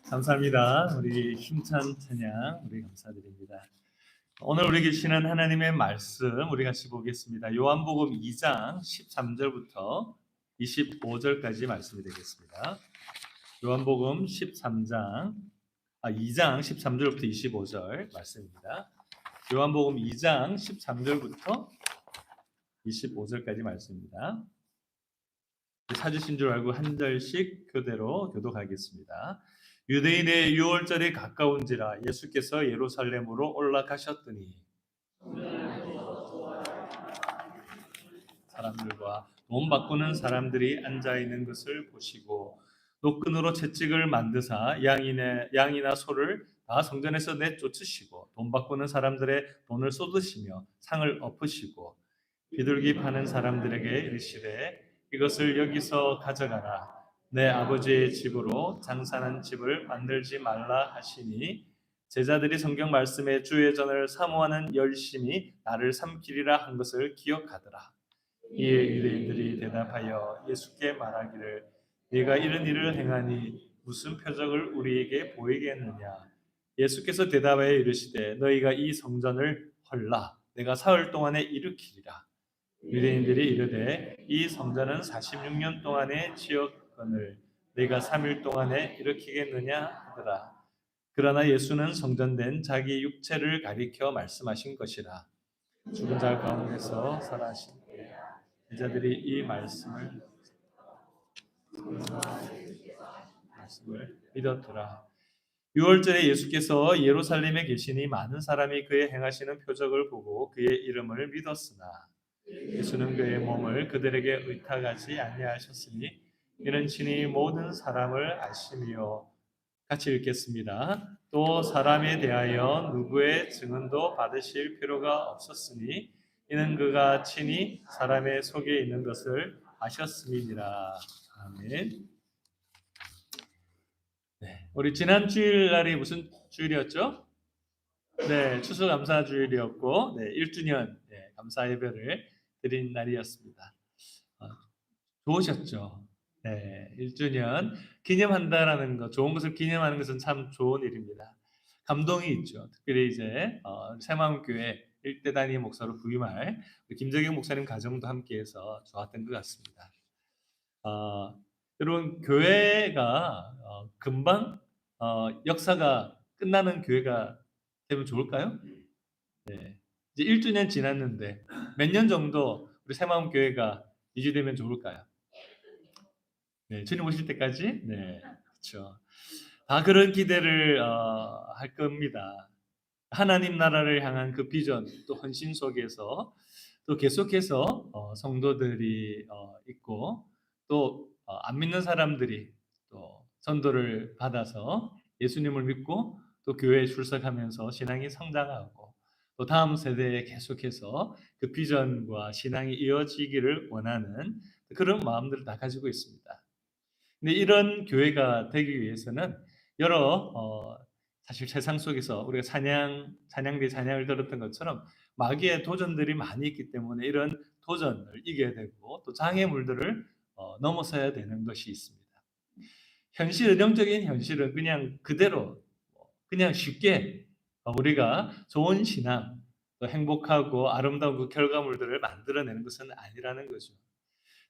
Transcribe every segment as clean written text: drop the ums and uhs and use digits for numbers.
감사합니다. 우리 힘찬 찬양 우리 감사드립니다. 오늘 우리 계시는 하나님의 말씀 우리 같이 보겠습니다. 요한복음 2장 13절부터 25절까지 말씀이 되겠습니다. 요한복음 2장 13절부터 25절 말씀입니다. 요한복음 2장 13절부터 25절까지 말씀입니다. 찾으신 줄 알고 한 절씩 교대로 교독하겠습니다. 유대인의 유월절이 가까운지라 예수께서 예루살렘으로 올라가셨더니 사람들과 돈 바꾸는 사람들이 앉아 있는 것을 보시고 노끈으로 채찍을 만드사 양이나 소를 다 성전에서 내쫓으시고 돈 바꾸는 사람들의 돈을 쏟으시며 상을 엎으시고 비둘기 파는 사람들에게 이르시되 이것을 여기서 가져가라. 내 아버지의 집으로 장사하는 집을 만들지 말라 하시니 제자들이 성경 말씀에 주의 전을 사모하는 열심히 나를 삼키리라 한 것을 기억하더라. 이에 유대인들이 대답하여 예수께 말하기를 네가 이런 일을 행하니 무슨 표적을 우리에게 보이겠느냐. 예수께서 대답하여 이르시되 너희가 이 성전을 헐라 내가 사흘 동안에 일으키리라. 유대인들이 이르되 이 성전은 46년 동안의 지었건을 네가 3일 동안에 일으키겠느냐 하더라. 그러나 예수는 성전된 자기 육체를 가리켜 말씀하신 것이라. 죽은 자 가운데서 살아신 제자들이 이 말씀을 믿었더라. 유월절에 예수께서 예루살렘에 계시니 많은 사람이 그의 행하시는 표적을 보고 그의 이름을 믿었으나 예수는 그의 몸을 그들에게 의탁하지 아니하셨으니 이는 친히 모든 사람을 아심이요. 같이 읽겠습니다. 또 사람에 대하여 누구의 증언도 받으실 필요가 없었으니 이는 그가 친히 사람의 속에 있는 것을 아셨음이니라. 아멘. 네, 우리 지난 주일날이 무슨 주일이었죠? 네, 추수감사주일이었고, 네, 1주년 감사 예배를 드린 날이었습니다. 좋으셨죠? 네, 1주년 기념한다라는 것, 좋은 것을 기념하는 것은 참 좋은 일입니다. 감동이 있죠. 특별히 이제 새마음교회 1대 단위 목사로 부임할 김정영 목사님 가정도 함께해서 좋았던 것 같습니다. 여러분 교회가 금방 역사가 끝나는 교회가 되면 좋을까요? 네, 이제 1주년 지났는데 몇 년 정도 우리 새마음 교회가 유지되면 좋을까요? 네, 주님 오실 때까지? 네, 그렇죠. 다 그런 기대를 할 겁니다. 하나님 나라를 향한 그 비전 또 헌신 속에서 또 계속해서 성도들이 있고 또 안 믿는 사람들이 또 전도를 받아서 예수님을 믿고 또 교회에 출석하면서 신앙이 성장하고 또 다음 세대에 계속해서 그 비전과 신앙이 이어지기를 원하는 그런 마음들을 다 가지고 있습니다. 근데 이런 교회가 되기 위해서는 여러 사실 세상 속에서 우리가 찬양대 찬양을 들었던 것처럼 마귀의 도전들이 많이 있기 때문에 이런 도전을 이겨야 되고 또 장애물들을 넘어서야 되는 것이 있습니다. 영적인 현실은 그냥 그대로 그냥 쉽게 우리가 좋은 신앙, 또 행복하고 아름다운 그 결과물들을 만들어내는 것은 아니라는 거죠.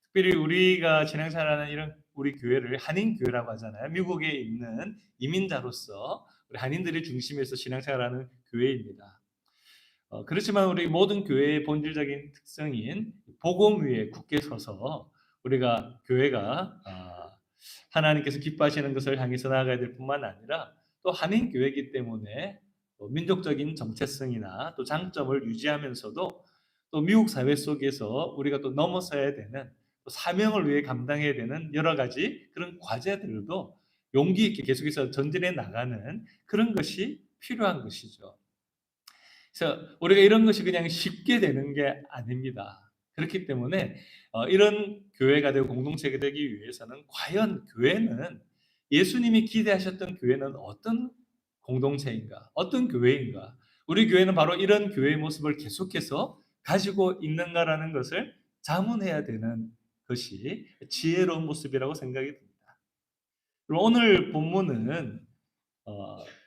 특별히 우리가 신앙생활하는 이런 우리 교회를 한인교회라고 하잖아요. 미국에 있는 이민자로서 우리 한인들이 중심에서 신앙생활하는 교회입니다. 그렇지만 우리 모든 교회의 본질적인 특성인 복음 위에 굳게 서서 우리가 교회가 하나님께서 기뻐하시는 것을 향해서 나아가야 될 뿐만 아니라 또 한인교회이기 때문에 또 민족적인 정체성이나 또 장점을 유지하면서도 또 미국 사회 속에서 우리가 또 넘어서야 되는 또 사명을 위해 감당해야 되는 여러 가지 그런 과제들도 용기 있게 계속해서 전진해 나가는 그런 것이 필요한 것이죠. 그래서 우리가 이런 것이 그냥 쉽게 되는 게 아닙니다. 그렇기 때문에 이런 교회가 되고 공동체가 되기 위해서는 과연 교회는 예수님이 기대하셨던 교회는 어떤 공동체인가? 어떤 교회인가? 우리 교회는 바로 이런 교회의 모습을 계속해서 가지고 있는가라는 것을 자문해야 되는 것이 지혜로운 모습이라고 생각이 듭니다. 오늘 본문은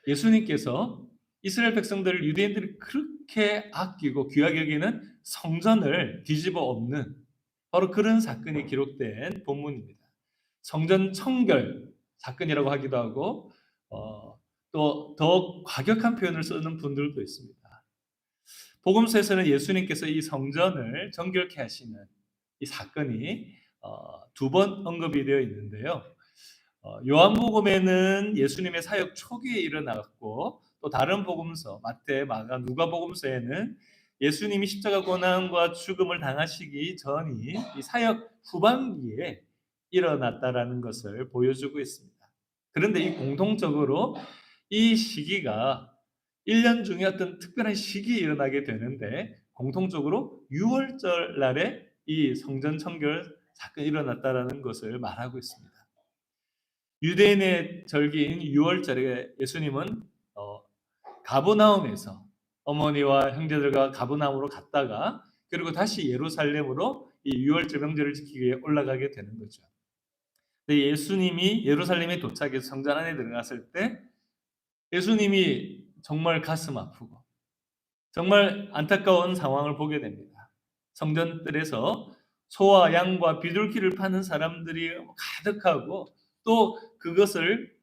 예수님께서 이스라엘 백성들을 유대인들이 그렇게 아끼고 귀하게 여기는 성전을 뒤집어 엎는 바로 그런 사건이 기록된 본문입니다. 성전 청결 사건이라고 하기도 하고 또 더 과격한 표현을 쓰는 분들도 있습니다. 복음서에서는 예수님께서 이 성전을 정결케 하시는 이 사건이 두 번 언급이 되어 있는데요. 요한복음에는 예수님의 사역 초기에 일어났고 또 다른 복음서 마태, 마가, 누가복음서에는 예수님이 십자가 고난과 죽음을 당하시기 전이 이 사역 후반기에 일어났다라는 것을 보여주고 있습니다. 그런데 이 공통적으로 이 시기가 1년 중에 어떤 특별한 시기에 일어나게 되는데 공통적으로 6월절 날에 이 성전 청결 사건이 일어났다라는 것을 말하고 있습니다. 유대인의 절기인 6월절에 예수님은 가버나움에서 어머니와 형제들과 가버나움으로 갔다가 그리고 다시 예루살렘으로 이 6월절 명절을 지키기 위해 올라가게 되는 거죠. 근데 예수님이 예루살렘에 도착해서 성전 안에 들어갔을 때 예수님이 정말 가슴 아프고 정말 안타까운 상황을 보게 됩니다. 성전들에서 소와 양과 비둘기를 파는 사람들이 가득하고 또 그것을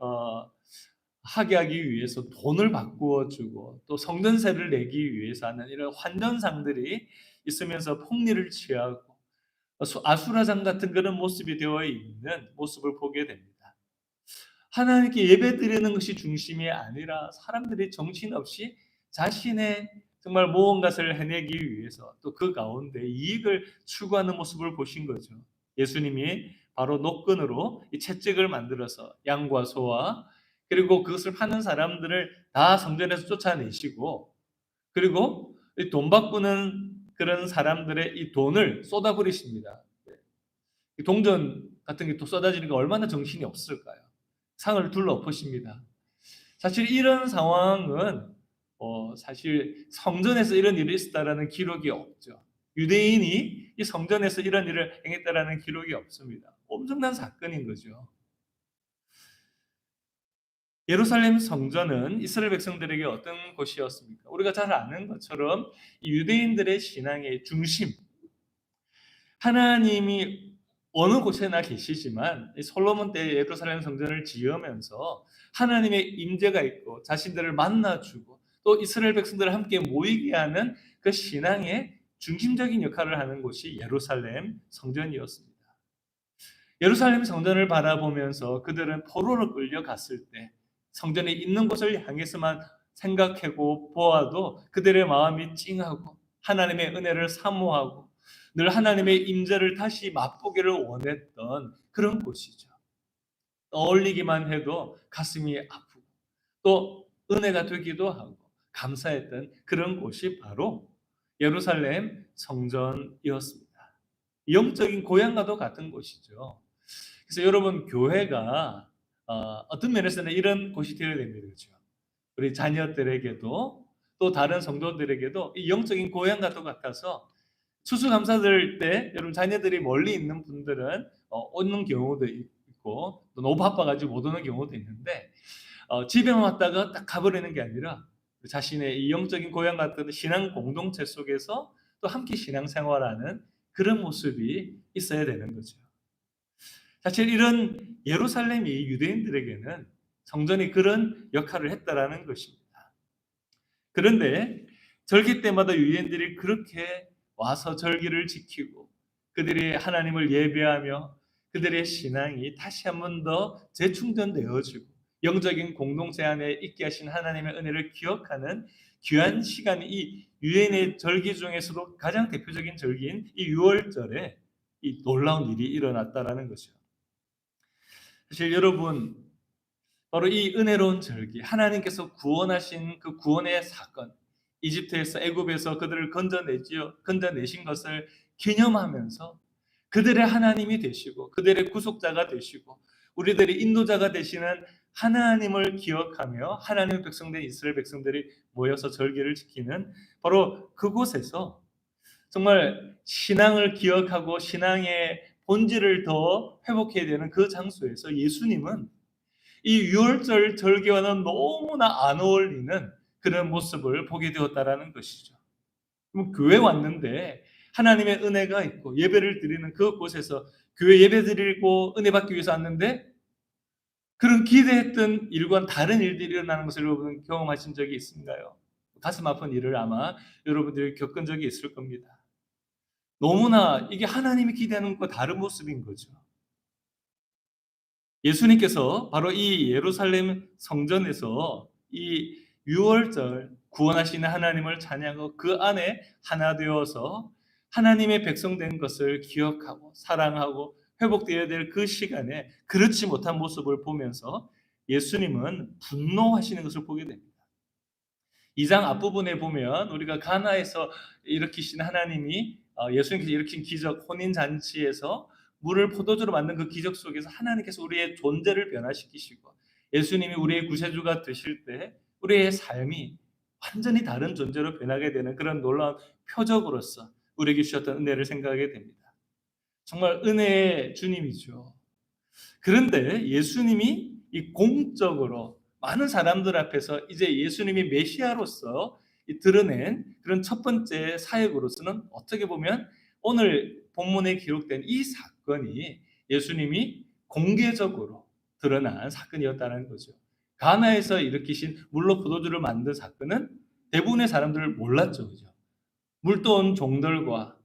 하게 하기 위해서 돈을 바꾸어 주고 또 성전세를 내기 위해서 하는 이런 환전상들이 있으면서 폭리를 취하고 아수라장 같은 그런 모습이 되어 있는 모습을 보게 됩니다. 하나님께 예배드리는 것이 중심이 아니라 사람들이 정신없이 자신의 정말 모은 것을 해내기 위해서 또 그 가운데 이익을 추구하는 모습을 보신 거죠. 예수님이 바로 노끈으로 이 채찍을 만들어서 양과 소와 그리고 그것을 파는 사람들을 다 성전에서 쫓아내시고 그리고 돈 바꾸는 그런 사람들의 이 돈을 쏟아버리십니다. 이 동전 같은 게 또 쏟아지니까 얼마나 정신이 없을까요? 상을 둘러엎으십니다. 사실 이런 상황은 사실 성전에서 이런 일이 있었다라는 기록이 없죠. 유대인이 이 성전에서 이런 일을 행했다라는 기록이 없습니다. 엄청난 사건인 거죠. 예루살렘 성전은 이스라엘 백성들에게 어떤 곳이었습니까? 우리가 잘 아는 것처럼 유대인들의 신앙의 중심, 하나님이 어느 곳에나 계시지만 솔로몬 때 예루살렘 성전을 지으면서 하나님의 임재가 있고 자신들을 만나주고 또 이스라엘 백성들을 함께 모이게 하는 그 신앙의 중심적인 역할을 하는 곳이 예루살렘 성전이었습니다. 예루살렘 성전을 바라보면서 그들은 포로로 끌려갔을 때 성전에 있는 곳을 향해서만 생각하고 보아도 그들의 마음이 찡하고 하나님의 은혜를 사모하고 늘 하나님의 임재를 다시 맛보기를 원했던 그런 곳이죠. 떠올리기만 해도 가슴이 아프고 또 은혜가 되기도 하고 감사했던 그런 곳이 바로 예루살렘 성전이었습니다. 영적인 고향과도 같은 곳이죠. 그래서 여러분 교회가 어떤 면에서는 이런 곳이 되어야 됩니다. 그렇죠? 우리 자녀들에게도 또 다른 성도들에게도 이 영적인 고향과도 같아서 추수감사절 때 여러분 자녀들이 멀리 있는 분들은 오는 경우도 있고 또 너무 바빠가지고 못 오는 경우도 있는데 집에만 왔다가 딱 가버리는 게 아니라 자신의 이 영적인 고향 같은 신앙 공동체 속에서 또 함께 신앙생활하는 그런 모습이 있어야 되는 거죠. 사실 이런 예루살렘이 유대인들에게는 성전이 그런 역할을 했다라는 것입니다. 그런데 절기 때마다 유대인들이 그렇게 와서 절기를 지키고 그들이 하나님을 예배하며 그들의 신앙이 다시 한 번 더 재충전되어지고 영적인 공동체 안에 있게 하신 하나님의 은혜를 기억하는 귀한 시간이 이 유대인의 절기 중에서도 가장 대표적인 절기인 이 6월절에 이 놀라운 일이 일어났다라는 것이죠. 사실 여러분 바로 이 은혜로운 절기 하나님께서 구원하신 그 구원의 사건 이집트에서 애굽에서 그들을 건져내신 것을 기념하면서 그들의 하나님이 되시고 그들의 구속자가 되시고 우리들의 인도자가 되시는 하나님을 기억하며 하나님의 백성된 이스라엘 백성들이 모여서 절기를 지키는 바로 그곳에서 정말 신앙을 기억하고 신앙의 본질을 더 회복해야 되는 그 장소에서 예수님은 이 유월절 절기와는 너무나 안 어울리는 그런 모습을 보게 되었다라는 것이죠. 그럼 교회 왔는데 하나님의 은혜가 있고 예배를 드리는 그곳에서 교회 예배 드리고 은혜 받기 위해서 왔는데 그런 기대했던 일과는 다른 일들이 일어나는 것을 여러분 경험하신 적이 있습니까요? 가슴 아픈 일을 아마 여러분들이 겪은 적이 있을 겁니다. 너무나 이게 하나님이 기대하는 것과 다른 모습인 거죠. 예수님께서 바로 이 예루살렘 성전에서 이 유월절 구원하시는 하나님을 찬양하고 그 안에 하나 되어서 하나님의 백성 된 것을 기억하고 사랑하고 회복되어야 될 그 시간에 그렇지 못한 모습을 보면서 예수님은 분노하시는 것을 보게 됩니다. 2장 앞부분에 보면 우리가 가나에서 일으키신 하나님이 예수님께서 일으킨 기적 혼인잔치에서 물을 포도주로 만든 그 기적 속에서 하나님께서 우리의 존재를 변화시키시고 예수님이 우리의 구세주가 되실 때 우리의 삶이 완전히 다른 존재로 변하게 되는 그런 놀라운 표적으로서 우리에게 주셨던 은혜를 생각하게 됩니다. 정말 은혜의 주님이죠. 그런데 예수님이 이 공적으로 많은 사람들 앞에서 이제 예수님이 메시아로서 드러낸 그런 첫 번째 사역으로서는 어떻게 보면 오늘 본문에 기록된 이 사건이 예수님이 공개적으로 드러난 사건이었다는 거죠. 가나에서 일으키신 물로 포도주를 만든 사건은 대부분의 사람들을 몰랐죠. 그죠? 물도온 종들과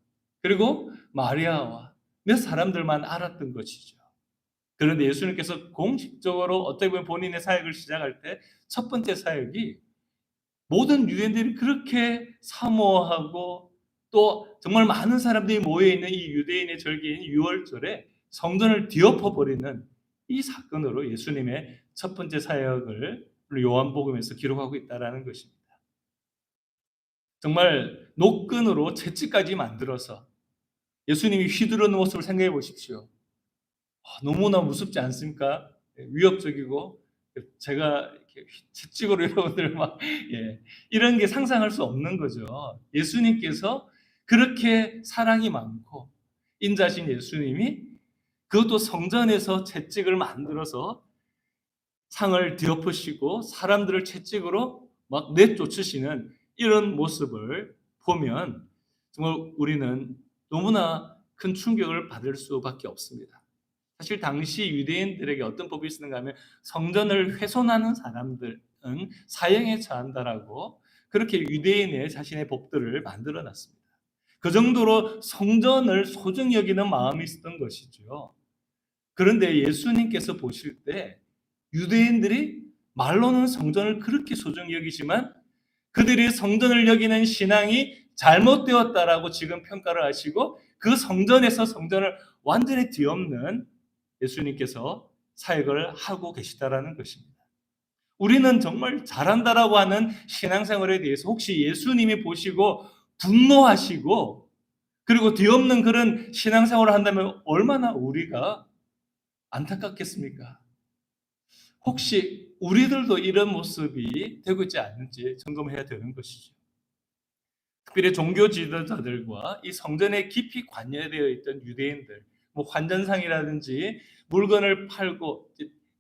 그리고 마리아와 몇 사람들만 알았던 것이죠. 그런데 예수님께서 공식적으로 어떻게 보면 본인의 사역을 시작할 때 첫 번째 사역이 모든 유대인들이 그렇게 사모하고 또 정말 많은 사람들이 모여있는 이 유대인의 절기인 유월절에 성전을 뒤엎어버리는 이 사건으로 예수님의 첫 번째 사역을 요한복음에서 기록하고 있다는 것입니다. 정말 노끈으로 채찍까지 만들어서 예수님이 휘두르는 모습을 생각해 보십시오. 너무나 무섭지 않습니까? 위협적이고 제가 이렇게 채찍으로 여러분들 막 이런 게 상상할 수 없는 거죠. 예수님께서 그렇게 사랑이 많고 인자신 예수님이 그것도 성전에서 채찍을 만들어서 상을 뒤엎으시고 사람들을 채찍으로 막 내쫓으시는 이런 모습을 보면 정말 우리는 너무나 큰 충격을 받을 수밖에 없습니다. 사실 당시 유대인들에게 어떤 법이 있었는가 하면 성전을 훼손하는 사람들은 사형에 처한다라고 그렇게 유대인의 자신의 법들을 만들어 놨습니다. 그 정도로 성전을 소중히 여기는 마음이 있었던 것이죠. 그런데 예수님께서 보실 때 유대인들이 말로는 성전을 그렇게 소중히 여기지만 그들이 성전을 여기는 신앙이 잘못되었다라고 지금 평가를 하시고 그 성전에서 성전을 완전히 뒤엎는 예수님께서 사역을 하고 계시다라는 것입니다. 우리는 정말 잘한다라고 하는 신앙생활에 대해서 혹시 예수님이 보시고 분노하시고 그리고 뒤엎는 그런 신앙생활을 한다면 얼마나 우리가 안타깝겠습니까? 혹시 우리들도 이런 모습이 되고 있지 않는지 점검해야 되는 것이죠. 특별히 종교 지도자들과 이 성전에 깊이 관여되어 있던 유대인들, 환전상이라든지 물건을 팔고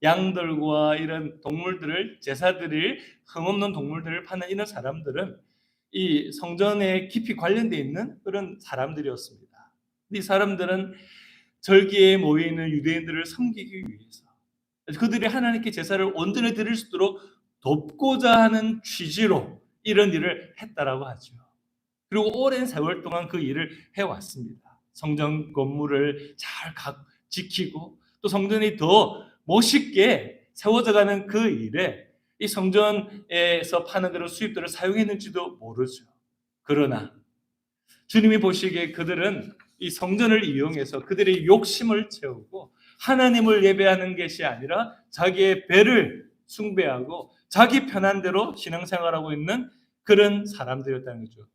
양들과 이런 동물들을 제사 드릴 흠없는 동물들을 파는 이런 사람들은 이 성전에 깊이 관련되어 있는 그런 사람들이었습니다. 이 사람들은 절기에 모여 있는 유대인들을 섬기기 위해서 그들이 하나님께 제사를 온전히 드릴 수 있도록 돕고자 하는 취지로 이런 일을 했다라고 하죠. 그리고 오랜 세월 동안 그 일을 해왔습니다. 성전 건물을 잘 지키고 또 성전이 더 멋있게 세워져가는 그 일에 이 성전에서 파는 그런 수입들을 사용했는지도 모르죠. 그러나 주님이 보시기에 그들은 이 성전을 이용해서 그들의 욕심을 채우고 하나님을 예배하는 것이 아니라 자기의 배를 숭배하고 자기 편한 대로 신앙생활하고 있는 그런 사람들이었다는 거죠.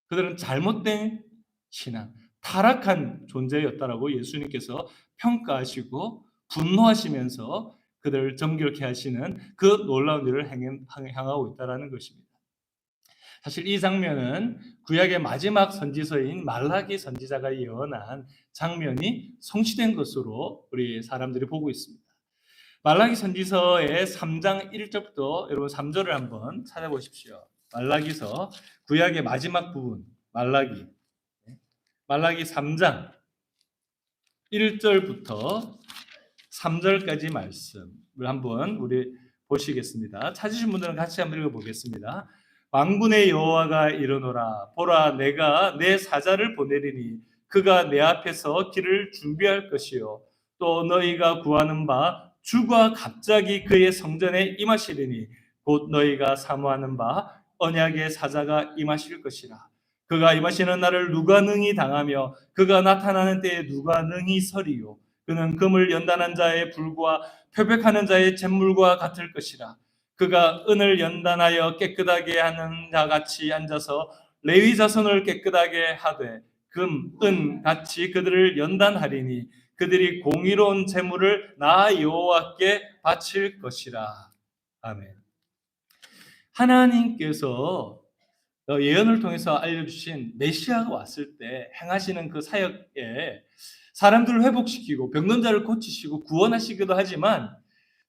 그들은 잘못된 신앙, 타락한 존재였다라고 예수님께서 평가하시고 분노하시면서 그들을 정결케 하시는 그 놀라운 일을 행하고 있다는 것입니다. 사실 이 장면은 구약의 마지막 선지서인 말라기 선지자가 예언한 장면이 성취된 것으로 우리 사람들이 보고 있습니다. 말라기 선지서의 3장 1절부터 여러분 3절을 한번 찾아보십시오. 말라기서 구약의 마지막 부분, 말라기 3장 1절부터 3절까지 말씀을 한번 우리 보시겠습니다. 찾으신 분들은 같이 한번 읽어보겠습니다. 만군의 여호와가 이르노라. 보라, 내가 내 사자를 보내리니 그가 내 앞에서 길을 준비할 것이요 또 너희가 구하는 바 주가 갑자기 그의 성전에 임하시리니 곧 너희가 사모하는 바 언약의 사자가 임하실 것이라. 그가 임하시는 날을 누가 능히 당하며 그가 나타나는 때에 누가 능히 서리요. 그는 금을 연단한 자의 불과 표백하는 자의 잿물과 같을 것이라. 그가 은을 연단하여 깨끗하게 하는 자같이 앉아서 레위 자손을 깨끗하게 하되 금, 은 같이 그들을 연단하리니 그들이 공의로운 제물을 나 여호와께 바칠 것이라. 아멘. 하나님께서 예언을 통해서 알려주신 메시아가 왔을 때 행하시는 그 사역에 사람들을 회복시키고 병든 자를 고치시고 구원하시기도 하지만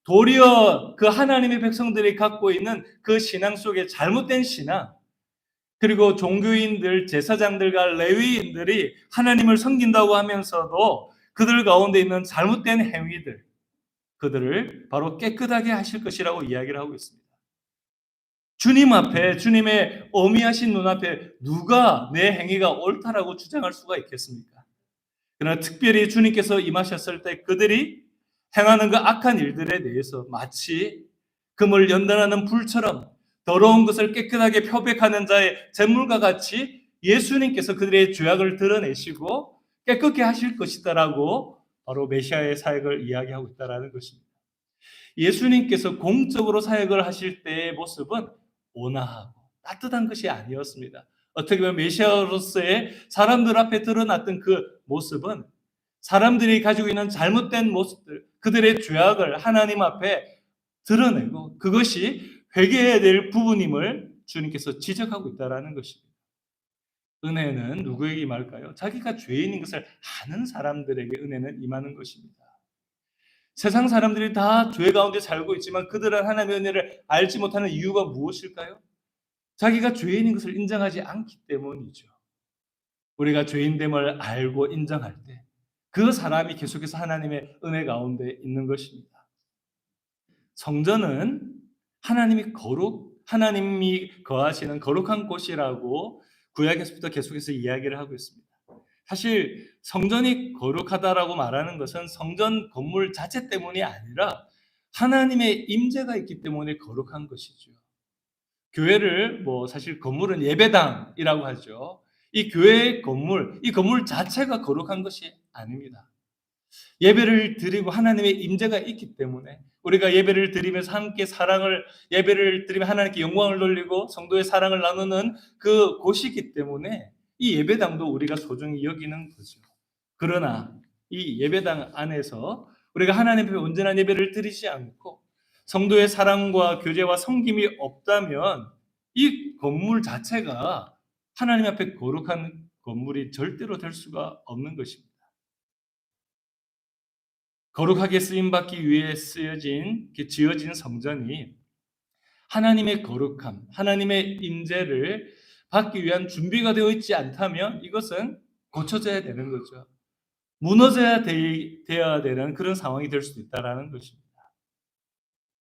도리어 그 하나님의 백성들이 갖고 있는 그 신앙 속에 잘못된 신앙, 그리고 종교인들, 제사장들과 레위인들이 하나님을 섬긴다고 하면서도 그들 가운데 있는 잘못된 행위들, 그들을 바로 깨끗하게 하실 것이라고 이야기를 하고 있습니다. 주님 앞에, 주님의 어미하신 눈앞에 누가 내 행위가 옳다라고 주장할 수가 있겠습니까? 그러나 특별히 주님께서 임하셨을 때 그들이 행하는 그 악한 일들에 대해서 마치 금을 연단하는 불처럼 더러운 것을 깨끗하게 표백하는 자의 잿물과 같이 예수님께서 그들의 죄악을 드러내시고 깨끗게 하실 것이다라고 바로 메시아의 사역을 이야기하고 있다는 것입니다. 예수님께서 공적으로 사역을 하실 때의 모습은 온화하고 따뜻한 것이 아니었습니다. 어떻게 보면 메시아로서의 사람들 앞에 드러났던 그 모습은 사람들이 가지고 있는 잘못된 모습들, 그들의 죄악을 하나님 앞에 드러내고 그것이 회개해야 될 부분임을 주님께서 지적하고 있다는 것입니다. 은혜는 누구에게 임할까요? 자기가 죄인인 것을 아는 사람들에게 은혜는 임하는 것입니다. 세상 사람들이 다 죄 가운데 살고 있지만 그들은 하나님의 은혜를 알지 못하는 이유가 무엇일까요? 자기가 죄인인 것을 인정하지 않기 때문이죠. 우리가 죄인됨을 알고 인정할 때 그 사람이 계속해서 하나님의 은혜 가운데 있는 것입니다. 성전은 하나님이 거하시는 거룩한 곳이라고 구약에서부터 계속해서 이야기를 하고 있습니다. 사실 성전이 거룩하다라고 말하는 것은 성전 건물 자체 때문이 아니라 하나님의 임재가 있기 때문에 거룩한 것이죠. 교회를 사실 건물은 예배당이라고 하죠. 이 교회의 건물, 이 건물 자체가 거룩한 것이 아닙니다. 예배를 드리고 하나님의 임재가 있기 때문에 우리가 예배를 드리면서 함께 예배를 드리며 하나님께 영광을 돌리고 성도의 사랑을 나누는 그 곳이기 때문에 이 예배당도 우리가 소중히 여기는 거죠. 그러나 이 예배당 안에서 우리가 하나님 앞에 온전한 예배를 드리지 않고 성도의 사랑과 교제와 섬김이 없다면 이 건물 자체가 하나님 앞에 거룩한 건물이 절대로 될 수가 없는 것입니다. 거룩하게 쓰임받기 위해 지어진 성전이 하나님의 거룩함, 하나님의 임재를 받기 위한 준비가 되어 있지 않다면 이것은 고쳐져야 되는 거죠. 무너져야 되어야 되는 그런 상황이 될 수도 있다는 것입니다.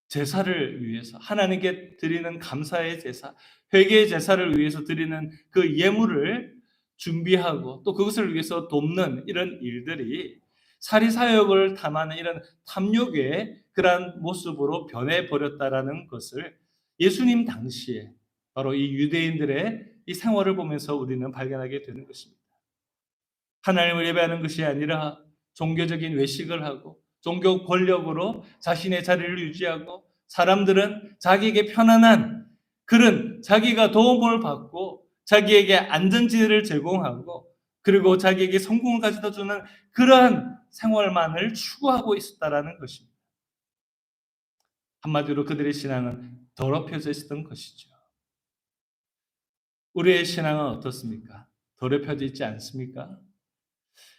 제사를 위해서 하나님께 드리는 감사의 제사, 회개의 제사를 위해서 드리는 그 예물을 준비하고 또 그것을 위해서 돕는 이런 일들이 사리사욕을 탐하는 이런 탐욕의 그러한 모습으로 변해버렸다라는 것을 예수님 당시에 바로 이 유대인들의 이 생활을 보면서 우리는 발견하게 되는 것입니다. 하나님을 예배하는 것이 아니라 종교적인 외식을 하고 종교 권력으로 자신의 자리를 유지하고 사람들은 자기에게 편안한 그런 자기가 도움을 받고 자기에게 안전지대를 제공하고 그리고 자기에게 성공을 가져다 주는 그러한 생활만을 추구하고 있었다라는 것입니다. 한마디로 그들의 신앙은 더럽혀져 있었던 것이죠. 우리의 신앙은 어떻습니까? 더럽혀져 있지 않습니까?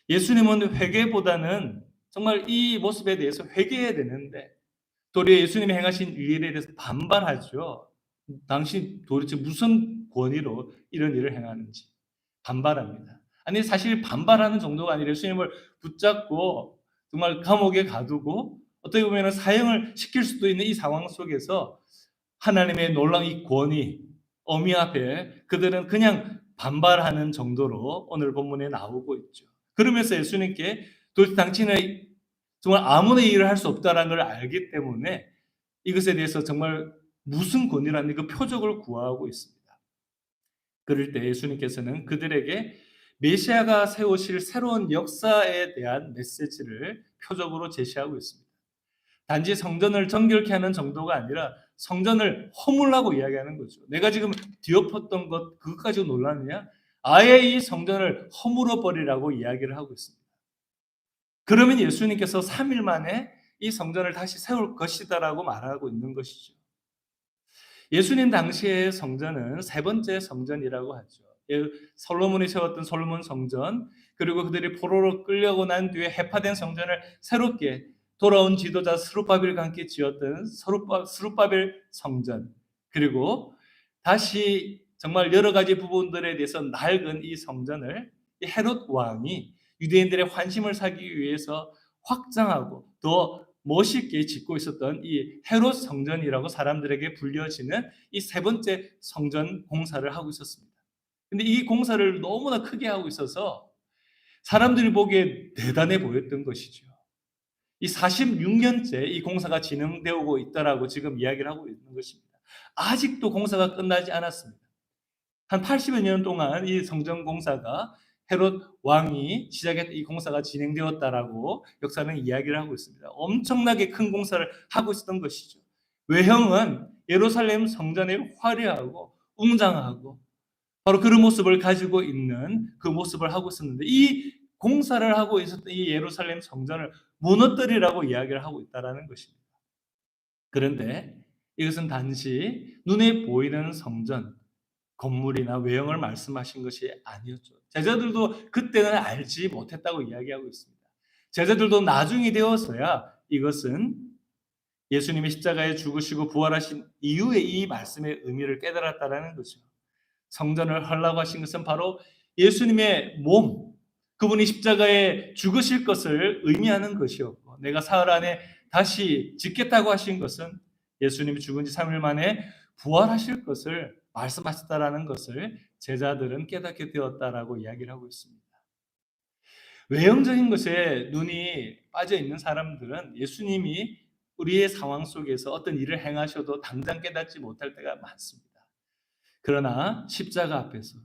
예수님은 회개보다는 정말 이 모습에 대해서 회개해야 되는데 도리어 예수님이 행하신 이 일에 대해서 반발하죠. 당신 도대체 무슨 권위로 이런 일을 행하는지 반발합니다. 아니 사실 반발하는 정도가 아니라 예수님을 붙잡고 정말 감옥에 가두고 어떻게 보면 사형을 시킬 수도 있는 이 상황 속에서 하나님의 놀라운 이 권위, 어미 앞에 그들은 그냥 반발하는 정도로 오늘 본문에 나오고 있죠. 그러면서 예수님께 도대체 당신은 정말 아무나 일을 할 수 없다는 걸 알기 때문에 이것에 대해서 정말 무슨 권위라는 그 표적을 구하고 있습니다. 그럴 때 예수님께서는 그들에게 메시아가 세우실 새로운 역사에 대한 메시지를 표적으로 제시하고 있습니다. 단지 성전을 정결케 하는 정도가 아니라 성전을 허물라고 이야기하는 거죠. 내가 지금 뒤엎었던 것 그것 가지고 놀라느냐? 아예 이 성전을 허물어 버리라고 이야기를 하고 있습니다. 그러면 예수님께서 3일 만에 이 성전을 다시 세울 것이다라고 말하고 있는 것이죠. 예수님 당시의 성전은 세 번째 성전이라고 하죠. 솔로몬이 세웠던 솔로몬 성전, 그리고 그들이 포로로 끌려고 난 뒤에 해파된 성전을 새롭게 돌아온 지도자 스룹바벨과 함께 지었던 스룹바벨 성전, 그리고 다시 정말 여러 가지 부분들에 대해서 낡은 이 성전을 이 헤롯 왕이 유대인들의 환심을 사기 위해서 확장하고 더 멋있게 짓고 있었던 이 헤롯 성전이라고 사람들에게 불려지는 이 세 번째 성전 공사를 하고 있었습니다. 근데 이 공사를 너무나 크게 하고 있어서 사람들이 보기에 대단해 보였던 것이죠. 이 46년째 이 공사가 진행되고 있다라고 지금 이야기를 하고 있는 것입니다. 아직도 공사가 끝나지 않았습니다. 한 80여 년 동안 이 성전 공사가 헤롯 왕이 시작했던 이 공사가 진행되었다라고 역사는 이야기를 하고 있습니다. 엄청나게 큰 공사를 하고 있었던 것이죠. 외형은 예루살렘 성전의 화려하고 웅장하고 바로 그런 모습을 가지고 있는 그 모습을 하고 있었는데 이 공사를 하고 있었던 이 예루살렘 성전을 무너뜨리라고 이야기를 하고 있다는 것입니다. 그런데 이것은 단지 눈에 보이는 성전, 건물이나 외형을 말씀하신 것이 아니었죠. 제자들도 그때는 알지 못했다고 이야기하고 있습니다. 제자들도 나중이 되어서야 이것은 예수님이 십자가에 죽으시고 부활하신 이후에 이 말씀의 의미를 깨달았다는 거죠. 성전을 헐라고 하신 것은 바로 예수님의 몸, 그분이 십자가에 죽으실 것을 의미하는 것이었고, 내가 사흘 안에 다시 짓겠다고 하신 것은 예수님이 죽은 지 3일 만에 부활하실 것을 말씀하셨다라는 것을 제자들은 깨닫게 되었다라고 이야기를 하고 있습니다. 외형적인 것에 눈이 빠져 있는 사람들은 예수님이 우리의 상황 속에서 어떤 일을 행하셔도 당장 깨닫지 못할 때가 많습니다. 그러나 십자가 앞에서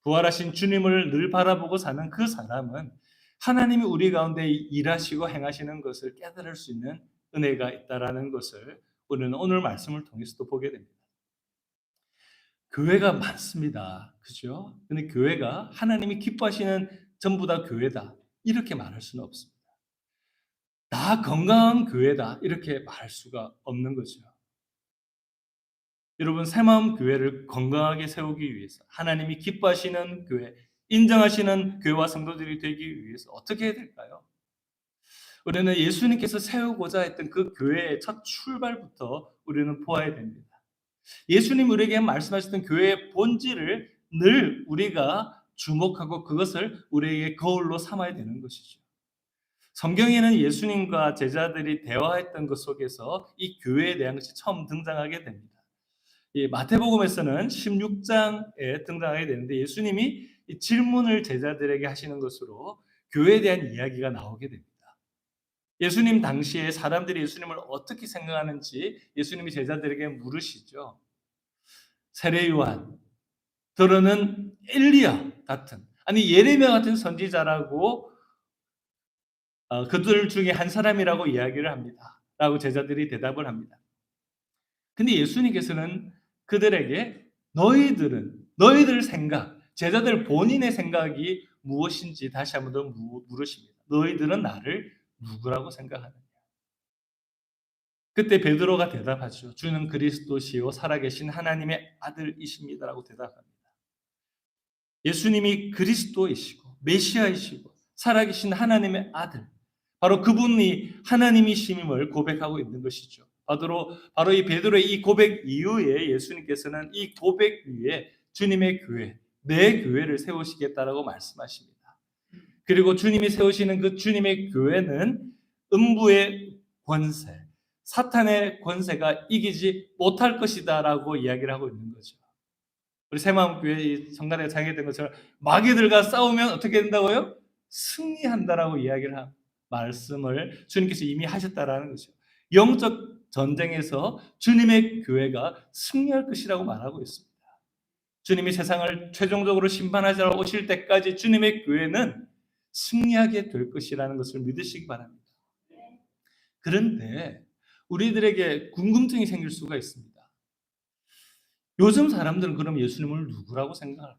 부활하신 주님을 늘 바라보고 사는 그 사람은 하나님이 우리 가운데 일하시고 행하시는 것을 깨달을 수 있는 은혜가 있다라는 것을 우리는 오늘 말씀을 통해서도 보게 됩니다. 교회가 많습니다. 그죠? 근데 교회가 하나님이 기뻐하시는 전부 다 교회다. 이렇게 말할 수는 없습니다. 다 건강한 교회다. 이렇게 말할 수가 없는 거죠. 여러분, 새마음 교회를 건강하게 세우기 위해서 하나님이 기뻐하시는 교회, 인정하시는 교회와 성도들이 되기 위해서 어떻게 해야 될까요? 우리는 예수님께서 세우고자 했던 그 교회의 첫 출발부터 우리는 보아야 됩니다. 예수님 우리에게 말씀하셨던 교회의 본질을 늘 우리가 주목하고 그것을 우리에게 거울로 삼아야 되는 것이죠. 성경에는 예수님과 제자들이 대화했던 것 속에서 이 교회에 대한 것이 처음 등장하게 됩니다. 이 마태복음에서는 16장에 등장하게 되는데 예수님이 이 질문을 제자들에게 하시는 것으로 교회에 대한 이야기가 나오게 됩니다. 예수님 당시에 사람들이 예수님을 어떻게 생각하는지 예수님이 제자들에게 물으시죠. 세례 요한, 더러는 엘리야 같은, 아니 예레미야 같은 선지자라고 그들 중에 한 사람이라고 이야기를 합니다. 라고 제자들이 대답을 합니다. 근데 예수님께서는 그들에게 너희들 생각, 제자들 본인의 생각이 무엇인지 다시 한 번 더 물으십니다. 너희들은 나를 누구라고 생각하느냐? 그때 베드로가 대답하죠. 주는 그리스도시요 살아계신 하나님의 아들이십니다라고 대답합니다. 예수님이 그리스도이시고 메시아이시고 살아계신 하나님의 아들, 바로 그분이 하나님이심을 고백하고 있는 것이죠. 바로 이 베드로의 이 고백 이후에 예수님께서는 이 고백 위에 주님의 교회, 내 교회를 세우시겠다라고 말씀하십니다. 그리고 주님이 세우시는 그 주님의 교회는 음부의 권세, 사탄의 권세가 이기지 못할 것이다라고 이야기를 하고 있는 거죠. 우리 새마음교회 성간에 장애된 것처럼 마귀들과 싸우면 어떻게 된다고요? 승리한다라고 이야기를 한 말씀을 주님께서 이미 하셨다라는 거죠. 영적 전쟁에서 주님의 교회가 승리할 것이라고 말하고 있습니다. 주님이 세상을 최종적으로 심판하시러 오실 때까지 주님의 교회는 승리하게 될 것이라는 것을 믿으시기 바랍니다. 그런데 우리들에게 궁금증이 생길 수가 있습니다. 요즘 사람들은 그럼 예수님을 누구라고 생각할까?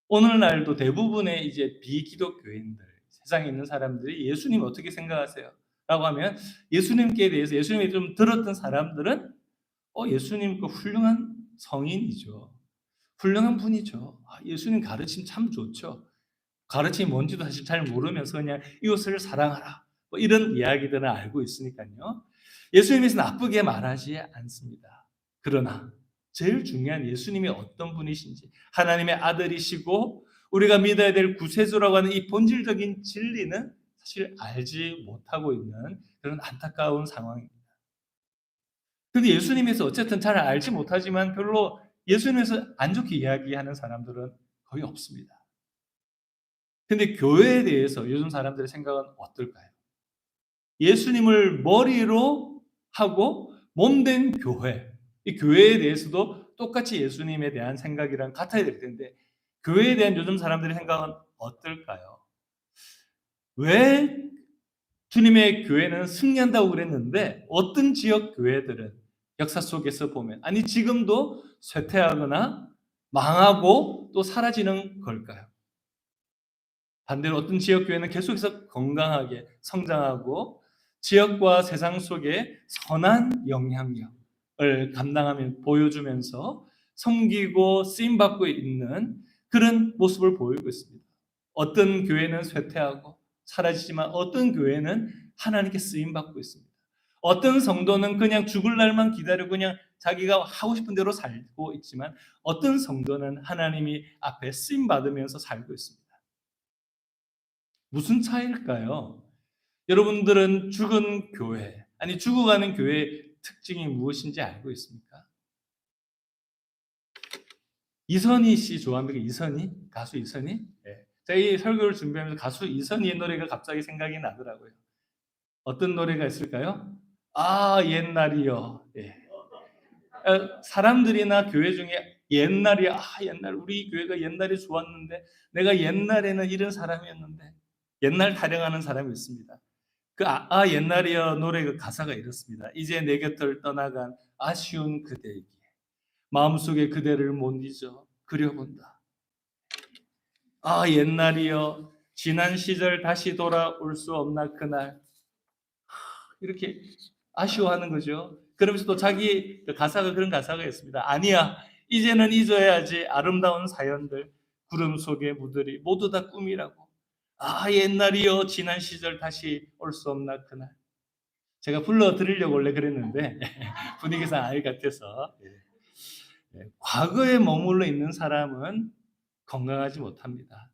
오늘날도 대부분의 이제 비기독교인들, 세상에 있는 사람들이 예수님 어떻게 생각하세요? 라고 하면 예수님께 대해서 예수님이 좀 들었던 사람들은 예수님 그 훌륭한 성인이죠. 훌륭한 분이죠. 예수님 가르침 참 좋죠. 가르침이 뭔지도 사실 잘 모르면서 그냥 이웃을 사랑하라. 뭐 이런 이야기들은 알고 있으니까요. 예수님에서 나쁘게 말하지 않습니다. 그러나 제일 중요한 예수님이 어떤 분이신지, 하나님의 아들이시고 우리가 믿어야 될 구세주라고 하는 이 본질적인 진리는 사실 알지 못하고 있는 그런 안타까운 상황입니다. 근데 예수님에서 어쨌든 잘 알지 못하지만 별로 예수님에서 안 좋게 이야기하는 사람들은 거의 없습니다. 근데 교회에 대해서 요즘 사람들의 생각은 어떨까요? 예수님을 머리로 하고 몸된 교회, 이 교회에 대해서도 똑같이 예수님에 대한 생각이랑 같아야 될 텐데 교회에 대한 요즘 사람들의 생각은 어떨까요? 왜 주님의 교회는 승리한다고 그랬는데 어떤 지역 교회들은 역사 속에서 보면 아니 지금도 쇠퇴하거나 망하고 또 사라지는 걸까요? 반대로 어떤 지역 교회는 계속해서 건강하게 성장하고 지역과 세상 속에 선한 영향력을 감당하며 보여주면서 섬기고 쓰임 받고 있는 그런 모습을 보이고 있습니다. 어떤 교회는 쇠퇴하고 사라지지만 어떤 교회는 하나님께 쓰임 받고 있습니다. 어떤 성도는 그냥 죽을 날만 기다리고 그냥 자기가 하고 싶은 대로 살고 있지만 어떤 성도는 하나님이 앞에 쓰임 받으면서 살고 있습니다. 무슨 차이일까요? 여러분들은 죽은 교회, 아니 죽어가는 교회의 특징이 무엇인지 알고 있습니까? 이선희 씨 좋아합니까? 이선희? 가수 이선희? 네. 제가 이 설교를 준비하면서 가수 이선희의 노래가 갑자기 생각이 나더라고요. 어떤 노래가 있을까요? 아, 옛날이요. 예. 사람들이나 교회 중에 옛날이야, 옛날 우리 교회가 옛날에 좋았는데 내가 옛날에는 이런 사람이었는데 옛날 타령하는 사람이 있습니다. 그 옛날이여 노래 그 가사가 이렇습니다. 이제 내 곁을 떠나간 아쉬운 그대에게 마음속에 그대를 못 잊어 그려본다. 아 옛날이여 지난 시절 다시 돌아올 수 없나 그날 이렇게 아쉬워하는 거죠. 그러면서 또 자기 가사가 그런 가사가 있습니다. 아니야 이제는 잊어야지 아름다운 사연들 구름 속의 무들이 모두 다 꿈이라고. 아 옛날이여 지난 시절 다시 올 수 없나 그날. 제가 불러드리려고 원래 그랬는데 분위기상 아닐 같아서 과거에 머물러 있는 사람은 건강하지 못합니다.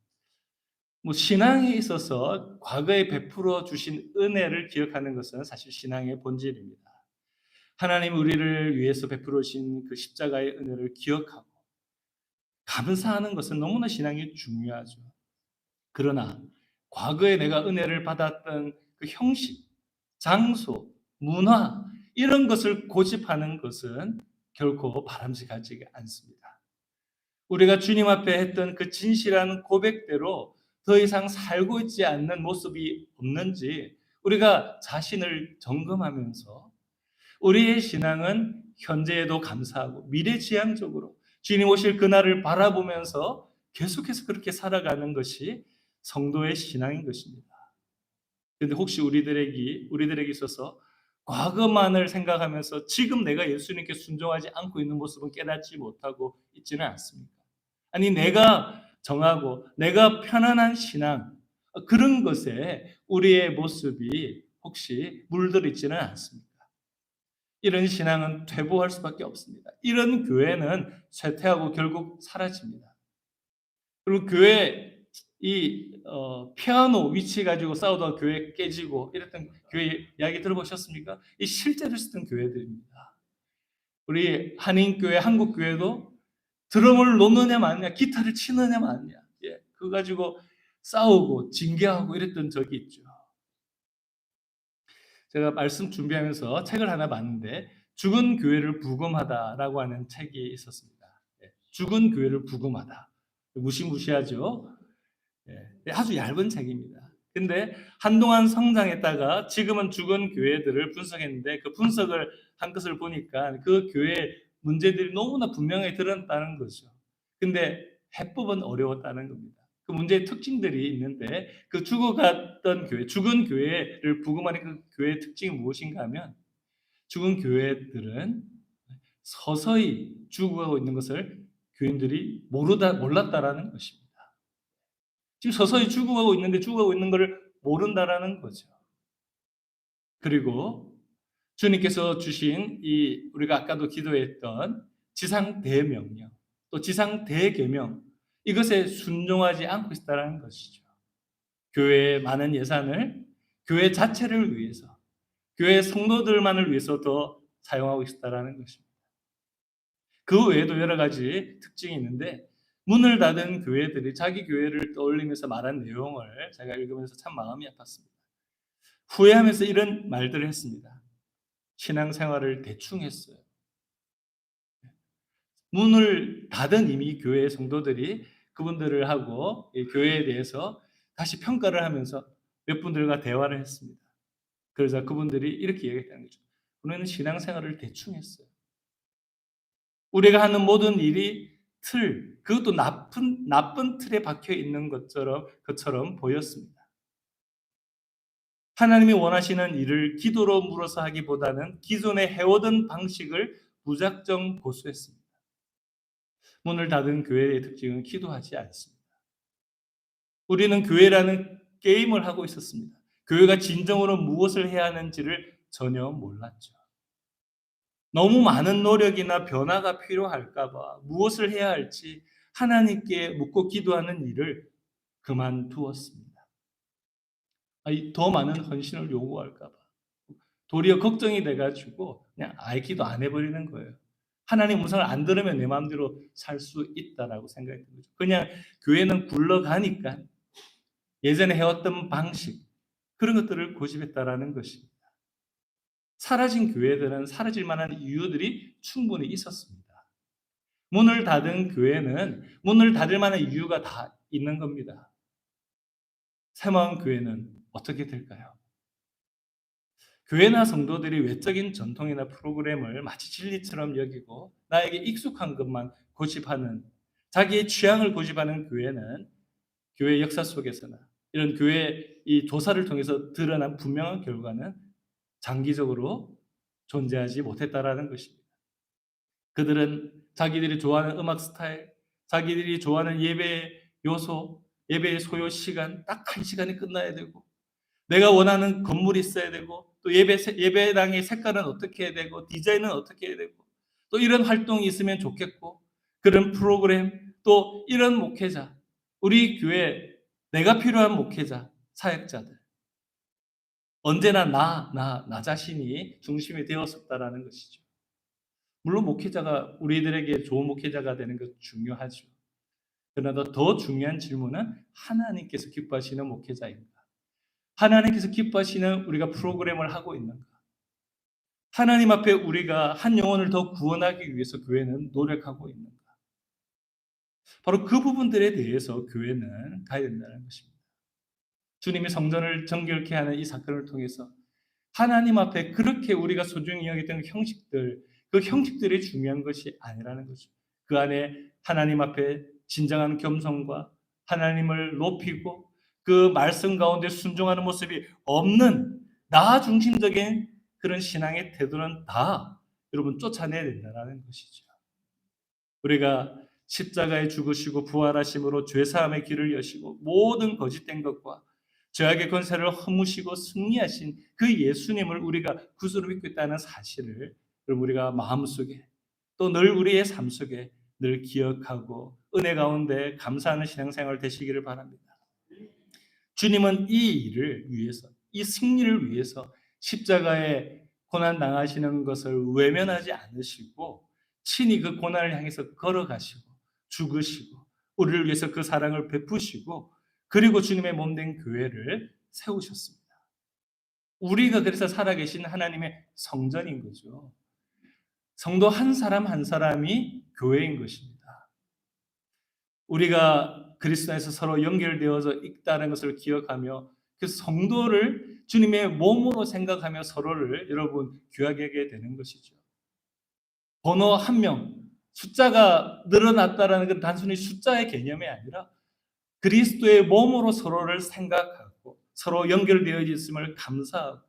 뭐 신앙에 있어서 과거에 베풀어 주신 은혜를 기억하는 것은 사실 신앙의 본질입니다. 하나님 우리를 위해서 베풀어 주신 그 십자가의 은혜를 기억하고 감사하는 것은 너무나 신앙이 중요하죠. 그러나 과거에 내가 은혜를 받았던 그 형식, 장소, 문화 이런 것을 고집하는 것은 결코 바람직하지 않습니다. 우리가 주님 앞에 했던 그 진실한 고백대로 더 이상 살고 있지 않는 모습이 없는지 우리가 자신을 점검하면서 우리의 신앙은 현재에도 감사하고 미래지향적으로 주님 오실 그날을 바라보면서 계속해서 그렇게 살아가는 것이 성도의 신앙인 것입니다. 그런데 혹시 우리들에게 있어서 과거만을 생각하면서 지금 내가 예수님께 순종하지 않고 있는 모습은 깨닫지 못하고 있지는 않습니까? 아니 내가 정하고 내가 편안한 신앙 그런 것에 우리의 모습이 혹시 물들어 있지는 않습니까? 이런 신앙은 퇴보할 수밖에 없습니다. 이런 교회는 쇠퇴하고 결국 사라집니다. 그리고 교회 피아노 위치 가지고 싸우다가 교회 깨지고 이랬던 교회 이야기 들어보셨습니까? 이 실제로 있었던 교회들입니다. 우리 한인교회, 한국교회도 드럼을 놓느냐 마느냐, 기타를 치느냐 마느냐, 그거 가지고 싸우고 징계하고 이랬던 적이 있죠. 제가 말씀 준비하면서 책을 하나 봤는데 죽은 교회를 부검하다라고 하는 책이 있었습니다. 죽은 교회를 부검하다. 무시무시하죠. 아주 얇은 책입니다. 근데 한동안 성장했다가 지금은 죽은 교회들을 분석했는데 그 분석을 한 것을 보니까 그 교회 문제들이 너무나 분명히 드러났다는 거죠. 근데 해법은 어려웠다는 겁니다. 그 문제의 특징들이 있는데 그 죽어갔던 교회, 죽은 교회를 부검하는 그 교회의 특징이 무엇인가 하면 죽은 교회들은 서서히 죽어가고 있는 것을 교인들이 몰랐다라는 것입니다. 지금 서서히 죽어가고 있는데 죽어가고 있는 것을 모른다라는 거죠. 그리고 주님께서 주신 이 우리가 아까도 기도했던 지상 대명령, 또 지상 대계명, 이것에 순종하지 않고 있다는 것이죠. 교회의 많은 예산을 교회 자체를 위해서, 교회 성도들만을 위해서 더 사용하고 있다는 것입니다. 그 외에도 여러 가지 특징이 있는데 문을 닫은 교회들이 자기 교회를 떠올리면서 말한 내용을 제가 읽으면서 참 마음이 아팠습니다. 후회하면서 이런 말들을 했습니다. 신앙생활을 대충 했어요. 문을 닫은 이미 교회 성도들이 그분들을 하고 교회에 대해서 다시 평가를 하면서 몇 분들과 대화를 했습니다. 그러자 그분들이 이렇게 얘기했다는 거죠. 우리는 신앙생활을 대충 했어요. 우리가 하는 모든 일이 그것도 나쁜 틀에 박혀 있는 것처럼 보였습니다. 하나님이 원하시는 일을 기도로 물어서 하기보다는 기존에 해오던 방식을 무작정 고수했습니다. 문을 닫은 교회의 특징은 기도하지 않습니다. 우리는 교회라는 게임을 하고 있었습니다. 교회가 진정으로 무엇을 해야 하는지를 전혀 몰랐죠. 너무 많은 노력이나 변화가 필요할까 봐 무엇을 해야 할지 하나님께 묻고 기도하는 일을 그만두었습니다. 더 많은 헌신을 요구할까 봐. 도리어 걱정이 돼가지고 그냥 아예 기도 안 해버리는 거예요. 하나님 음성을 안 들으면 내 마음대로 살 수 있다라고 생각했던 거죠. 그냥 교회는 굴러가니까 예전에 해왔던 방식, 그런 것들을 고집했다라는 것입니다. 사라진 교회들은 사라질 만한 이유들이 충분히 있었습니다. 문을 닫은 교회는 문을 닫을 만한 이유가 다 있는 겁니다. 새마을 교회는 어떻게 될까요? 교회나 성도들이 외적인 전통이나 프로그램을 마치 진리처럼 여기고 나에게 익숙한 것만 고집하는, 자기의 취향을 고집하는 교회는 교회 역사 속에서나 이런 교회 이 조사를 통해서 드러난 분명한 결과는 장기적으로 존재하지 못했다라는 것입니다. 그들은 자기들이 좋아하는 음악 스타일, 자기들이 좋아하는 예배 요소, 예배의 소요 시간 딱 한 시간이 끝나야 되고, 내가 원하는 건물이 있어야 되고, 또 예배당의 색깔은 어떻게 해야 되고, 디자인은 어떻게 해야 되고, 또 이런 활동이 있으면 좋겠고, 그런 프로그램, 또 이런 목회자, 우리 교회 내가 필요한 목회자, 사역자들, 언제나 나 자신이 중심이 되었었다라는 것이죠. 물론 목회자가 우리들에게 좋은 목회자가 되는 것 중요하죠. 그러나 더 중요한 질문은 하나님께서 기뻐하시는 목회자인가? 하나님께서 기뻐하시는 우리가 프로그램을 하고 있는가? 하나님 앞에 우리가 한 영혼을 더 구원하기 위해서 교회는 노력하고 있는가? 바로 그 부분들에 대해서 교회는 가야 된다는 것입니다. 주님이 성전을 정결케 하는 이 사건을 통해서 하나님 앞에 그렇게 우리가 소중히 여겼던 형식들, 그 형식들이 중요한 것이 아니라는 거죠. 그 안에 하나님 앞에 진정한 겸손과 하나님을 높이고 그 말씀 가운데 순종하는 모습이 없는 나 중심적인 그런 신앙의 태도는 다 여러분 쫓아내야 된다는 것이죠. 우리가 십자가에 죽으시고 부활하심으로 죄사함의 길을 여시고 모든 거짓된 것과 죄악의 권세를 허무시고 승리하신 그 예수님을 우리가 구주로 믿고 있다는 사실을 그럼 우리가 마음속에 또 늘 우리의 삶 속에 늘 기억하고 은혜 가운데 감사하는 신앙생활 되시기를 바랍니다. 주님은 이 일을 위해서, 이 승리를 위해서 십자가에 고난 당하시는 것을 외면하지 않으시고 친히 그 고난을 향해서 걸어가시고 죽으시고 우리를 위해서 그 사랑을 베푸시고 그리고 주님의 몸된 교회를 세우셨습니다. 우리가 그래서 살아계신 하나님의 성전인 거죠. 성도 한 사람 한 사람이 교회인 것입니다. 우리가 그리스도 안에서 서로 연결되어져 있다는 것을 기억하며 그 성도를 주님의 몸으로 생각하며 서로를 여러분 귀하게 하게 되는 것이죠. 번호 한 명, 숫자가 늘어났다라는 건 단순히 숫자의 개념이 아니라 그리스도의 몸으로 서로를 생각하고 서로 연결되어 있음을 감사하고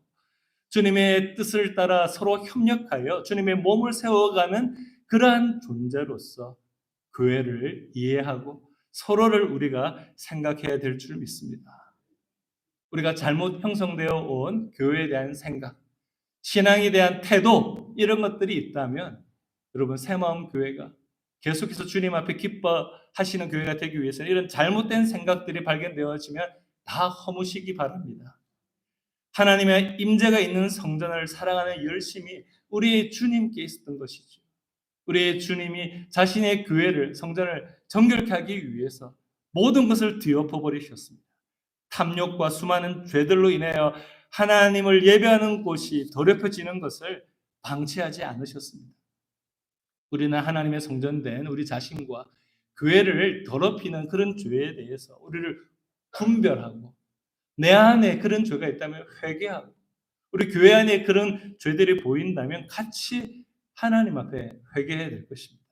주님의 뜻을 따라 서로 협력하여 주님의 몸을 세워가는 그러한 존재로서 교회를 이해하고 서로를 우리가 생각해야 될 줄 믿습니다. 우리가 잘못 형성되어 온 교회에 대한 생각, 신앙에 대한 태도 이런 것들이 있다면 여러분 새마음 교회가 계속해서 주님 앞에 기뻐하시는 교회가 되기 위해서는 이런 잘못된 생각들이 발견되어지면 다 허무시기 바랍니다. 하나님의 임재가 있는 성전을 사랑하는 열심이 우리 주님께 있었던 것이죠. 우리의 주님이 자신의 교회를 성전을 정결케 하기 위해서 모든 것을 뒤엎어 버리셨습니다. 탐욕과 수많은 죄들로 인하여 하나님을 예배하는 곳이 더럽혀지는 것을 방치하지 않으셨습니다. 우리는 하나님의 성전된 우리 자신과 교회를 더럽히는 그런 죄에 대해서 우리를 분별하고 내 안에 그런 죄가 있다면 회개하고 우리 교회 안에 그런 죄들이 보인다면 같이 하나님 앞에 회개해야 될 것입니다.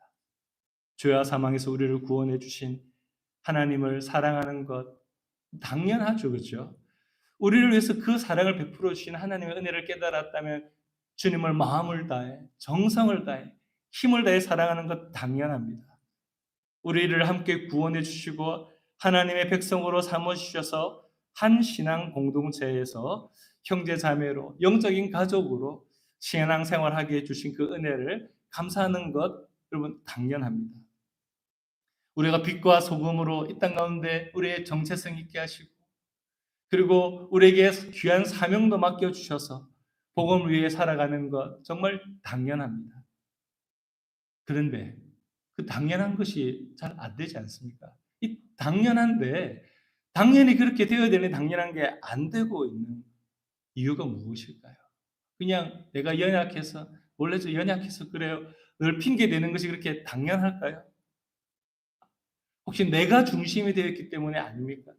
죄와 사망에서 우리를 구원해 주신 하나님을 사랑하는 것 당연하죠. 그렇죠? 우리를 위해서 그 사랑을 베풀어 주신 하나님의 은혜를 깨달았다면 주님을 마음을 다해 정성을 다해 힘을 다해 사랑하는 것 당연합니다. 우리를 함께 구원해 주시고 하나님의 백성으로 삼아 주셔서 한 신앙 공동체에서 형제 자매로 영적인 가족으로 신앙 생활하게 해 주신 그 은혜를 감사하는 것 여러분 당연합니다. 우리가 빛과 소금으로 이 땅 가운데 우리의 정체성 있게 하시고 그리고 우리에게 귀한 사명도 맡겨주셔서 복음을 위해 살아가는 것 정말 당연합니다. 그런데 그 당연한 것이 잘 안 되지 않습니까? 이 당연한데 당연히 그렇게 되어야 되는 당연한 게 안 되고 있는 이유가 무엇일까요? 그냥 내가 연약해서 원래 저 연약해서 그래요. 늘 핑계 대는 것이 그렇게 당연할까요? 혹시 내가 중심이 되어 있기 때문에 아닙니까?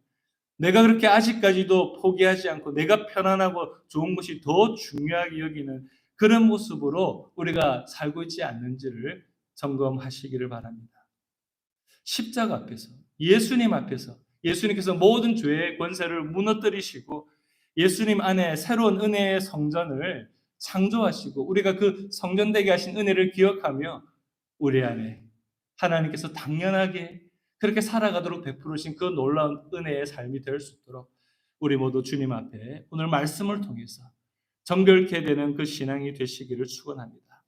내가 그렇게 아직까지도 포기하지 않고 내가 편안하고 좋은 것이 더 중요하게 여기는 그런 모습으로 우리가 살고 있지 않는지를 점검하시기를 바랍니다. 십자가 앞에서 예수님 앞에서 예수님께서 모든 죄의 권세를 무너뜨리시고 예수님 안에 새로운 은혜의 성전을 창조하시고 우리가 그 성전되게 하신 은혜를 기억하며 우리 안에 하나님께서 당연하게 그렇게 살아가도록 베푸르신 그 놀라운 은혜의 삶이 될 수 있도록 우리 모두 주님 앞에 오늘 말씀을 통해서 정결케 되는 그 신앙이 되시기를 축원합니다.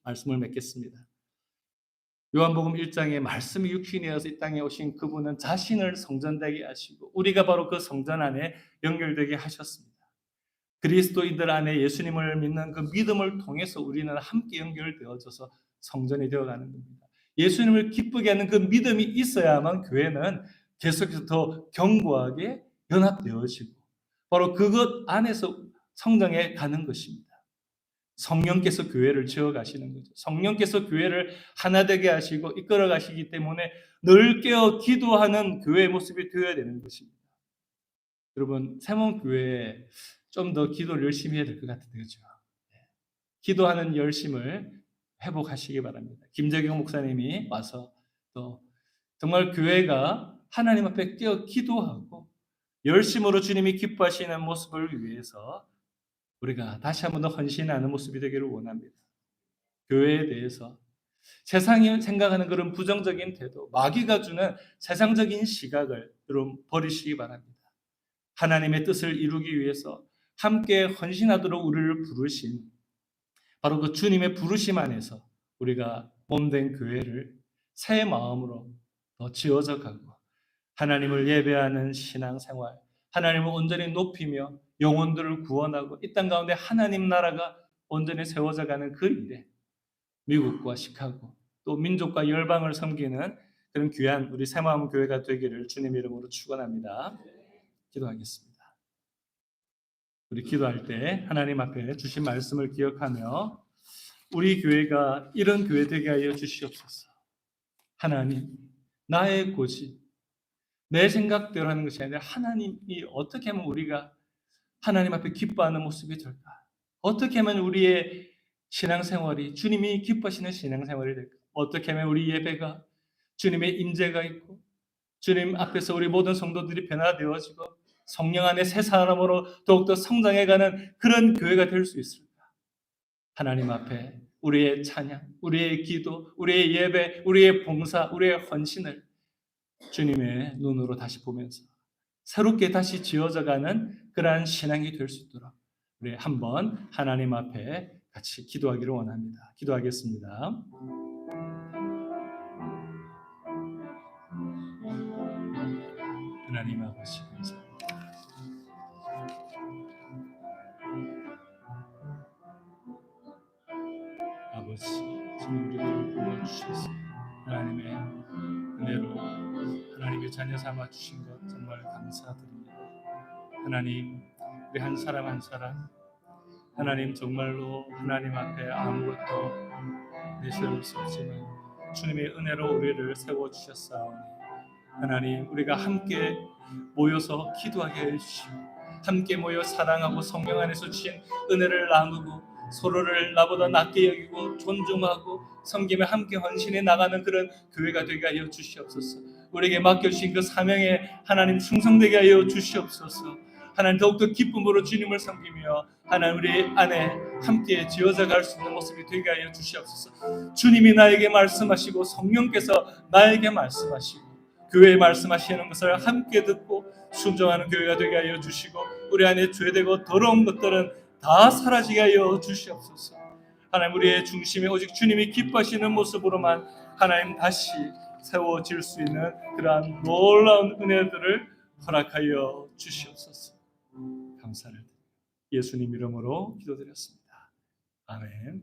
말씀을 맺겠습니다. 요한복음 1장에 말씀이 육신이 되어서 이 땅에 오신 그분은 자신을 성전되게 하시고 우리가 바로 그 성전 안에 연결되게 하셨습니다. 그리스도인들 안에 예수님을 믿는 그 믿음을 통해서 우리는 함께 연결되어져서 성전이 되어가는 겁니다. 예수님을 기쁘게 하는 그 믿음이 있어야만 교회는 계속해서 더 견고하게 연합되어지고 바로 그것 안에서 성장해 가는 것입니다. 성령께서 교회를 지어가시는 거죠. 성령께서 교회를 하나 되게 하시고 이끌어 가시기 때문에 늘 깨어 기도하는 교회의 모습이 되어야 되는 것입니다. 여러분 새로운 교회에 좀 더 기도를 열심히 해야 될 것 같은데 그렇죠? 기도하는 열심을 회복하시기 바랍니다. 김재경 목사님이 와서 또 정말 교회가 하나님 앞에 깨어 기도하고 열심으로 주님이 기뻐하시는 모습을 위해서 우리가 다시 한번 더 헌신하는 모습이 되기를 원합니다. 교회에 대해서 세상이 생각하는 그런 부정적인 태도, 마귀가 주는 세상적인 시각을 여러분 버리시기 바랍니다. 하나님의 뜻을 이루기 위해서 함께 헌신하도록 우리를 부르신 바로 그 주님의 부르심 안에서 우리가 몸된 교회를 새 마음으로 더 지어져 가고 하나님을 예배하는 신앙생활, 하나님을 온전히 높이며 영혼들을 구원하고 이 땅 가운데 하나님 나라가 온전히 세워져 가는 그 일에 미국과 시카고 또 민족과 열방을 섬기는 그런 귀한 우리 새마음 교회가 되기를 주님 이름으로 축원합니다. 기도하겠습니다. 우리 기도할 때 하나님 앞에 주신 말씀을 기억하며 우리 교회가 이런 교회 되게 하여 주시옵소서. 하나님, 나의 고집, 내 생각대로 하는 것이 아니라 하나님이 어떻게 하면 우리가 하나님 앞에 기뻐하는 모습이 될까? 어떻게 하면 우리의 신앙생활이 주님이 기뻐하시는 신앙생활이 될까? 어떻게 하면 우리 예배가 주님의 임재가 있고 주님 앞에서 우리 모든 성도들이 변화되어지고 성령 안에 새 사람으로 더욱더 성장해가는 그런 교회가 될 수 있을까? 하나님 앞에 우리의 찬양, 우리의 기도, 우리의 예배, 우리의 봉사, 우리의 헌신을 주님의 눈으로 다시 보면서 새롭게 다시 지어져가는 그러한 신앙이 될 수 있도록 우리 한번 하나님 앞에 같이 기도하기를 원합니다. 기도하겠습니다. 하나님 아버지 감사합니다. 아버지 주님 우리를 불러주셔서 하나님의 은혜로 하나님의 자녀 삼아 주신 것 정말 감사드립니다. 하나님 우리 한 사람 한 사람 하나님 정말로 하나님 앞에 아무것도 내세울 수 없지만 주님의 은혜로 우리를 세워주셨사오니 하나님 우리가 함께 모여서 기도하게 해주시고 함께 모여 사랑하고 성령 안에서 주신 은혜를 나누고 서로를 나보다 낮게 여기고 존중하고 섬기며 함께 헌신해 나가는 그런 교회가 되게 하여 주시옵소서. 우리에게 맡겨주신 그 사명에 하나님 충성되게 하여 주시옵소서. 하나님 더욱더 기쁨으로 주님을 섬기며 하나님 우리 안에 함께 지어져 갈 수 있는 모습이 되게 하여 주시옵소서. 주님이 나에게 말씀하시고 성령께서 나에게 말씀하시고 교회에 말씀하시는 것을 함께 듣고 순종하는 교회가 되게 하여 주시고 우리 안에 죄되고 더러운 것들은 다 사라지게 하여 주시옵소서. 하나님 우리의 중심에 오직 주님이 기뻐하시는 모습으로만 하나님 다시 세워질 수 있는 그러한 놀라운 은혜들을 허락하여 주시옵소서. 감사를 드립니다. 예수님 이름으로 기도드렸습니다. 아멘.